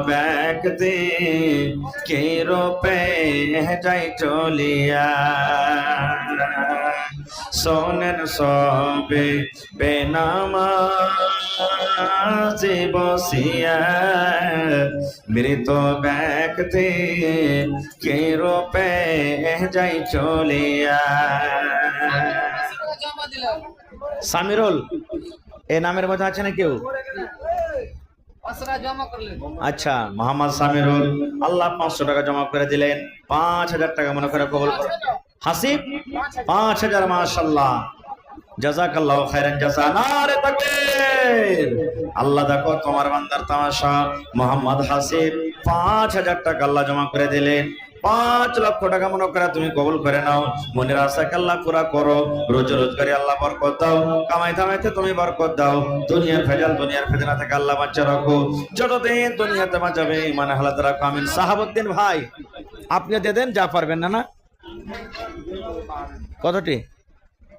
ব্যক্তি কে রূপে যাই চলিয়া, শোনেন সবে বেনামাজি বসিয়া, মৃত ব্যক্তি কে রূপে যাই চলিয়া। সামিরুল এ নামের মধ্যে আছে না কেউ? আচ্ছা, মোহাম্মদ সামিরুল, আল্লাহ 500 টাকা জমা করে দিলেন। 5000 টাকা মনে করে কবুল করুন। হাসিব 5000, মাশাআল্লাহ, জাযাকাল্লাহু খাইরান জাযা। নারে তাকবীর। আল্লাহ দেখো তোমার বান্দার তামাশা। মোহাম্মদ হাসিব 5000 টাকা আল্লাহ জমা করে দিলেন। 5 লক্ষ টাকা মনে করে তুমি কবুল করে নাও। মনের আশাকে আল্লাহ পুরা করো। রোজ রোজগারে আল্লাহ বরকত দাও। কামাই দামাইতে তুমি বরকত দাও। দুনিয়ার ভেজাল, দুনিয়ার ফিতনা থেকে আল্লাহ বাঁচা রাখো। যতদিন দুনিয়াতে বাঁচাবে ইমান হালাত রাখো। আমিন। সাহাবউদ্দিন ভাই, আপনি দিয়ে দেন যা পারবেন। না না, কতটি?